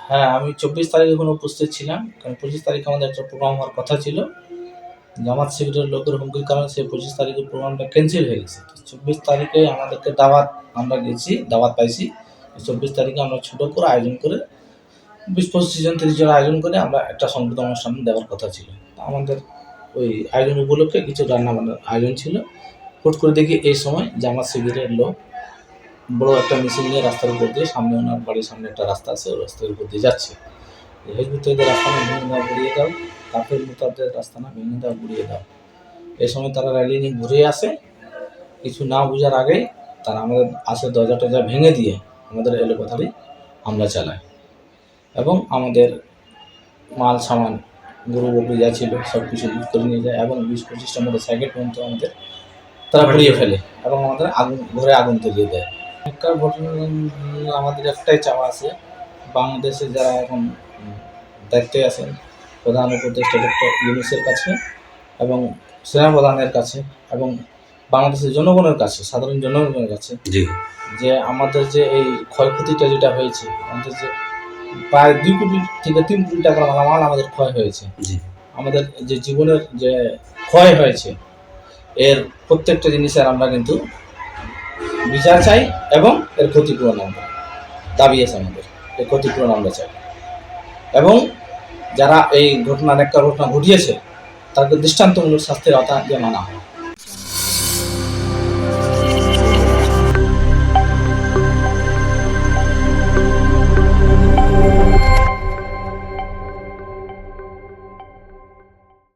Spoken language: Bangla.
হ্যাঁ, আমি ২৪ তারিখে কোনো উপস্থিত ছিলাম। কারণ ২৫ তারিখে আমাদের একটা প্রোগ্রাম হওয়ার কথা ছিল। জামাত শিবিরের লোকের হুমকির কারণে সেই ২৫ তারিখের প্রোগ্রামটা ক্যানসেল হয়ে গেছে। তো ২৪ তারিখে আমাদেরকে দাওয়াত আমরা গেছি, দাওয়াত পাইছি। ২৪ তারিখে আমরা ছোট করে আয়োজন করে ২০-২৫ জন ৩০ জন আয়োজন করে আমরা একটা সংগীত অনুষ্ঠান দেওয়ার কথা ছিল। আমাদের ওই আয়োজন উপলক্ষে কিছু রান্নাবান্নার আয়োজন ছিল। হুট করে দেখি এই সময় জামাত শিবিরের লোক বড় একটা মিছিল নিয়ে রাস্তার উপর দিয়ে সামনে ওনার বাড়ির সামনে একটা রাস্তা আছে, ওই রাস্তার উপর দিয়ে যাচ্ছে। হেজবুত তৈয়দের রাস্তা না ভেঙে দাও, গুড়িয়ে দাও, কাফের মুতাদের রাস্তা না ভেঙে দাও, গুড়িয়ে দাও। এই সময় তারা র্যালি নিয়ে ঘুরে আসে। কিছু না বোঝার আগেই তারা আমাদের আসে দরজা টরজা ভেঙে দিয়ে আমাদের এলোপাথারি হামলা চালায় এবং আমাদের মাল সামান গরু বকরি যা ছিল সব কিছু লুট করে নিয়ে যায় এবং ২০-২৫টা মোটরসাইকেল পর্যন্ত আমাদের তারা পুড়িয়ে ফেলে এবং আমাদের ঘরে আগুন ধরিয়ে দেয়। একটা ঘটনা, আমাদের একটাই চাওয়া আছে, বাংলাদেশে যারা এখন দায়িত্বে আছেন, প্রধান উপদেষ্টা ডক্টর ইউনূসের কাছে এবং সেনাপ্রধানের কাছে এবং বাংলাদেশের জনগণের কাছে, সাধারণ জনগণের কাছে, যে আমাদের যে এই ক্ষয়ক্ষতিটা যেটা হয়েছে, আমাদের যে প্রায় ২ কোটি থেকে ৩ কোটি টাকার মালামাল আমাদের ক্ষয় হয়েছে, আমাদের যে জীবনের যে ক্ষয় হয়েছে, এর প্রত্যেকটা জিনিসের আমরা কিন্তু বিচার চাই এবং এর ক্ষতিপূরণ আমরা দাবি আছে আমাদের, এর ক্ষতিপূরণ আমরা চাই এবং যারা এই ঘটনা ঘটিয়েছে তাদের দৃষ্টান্তমূলক শাস্তির আওতায় মানা হয়।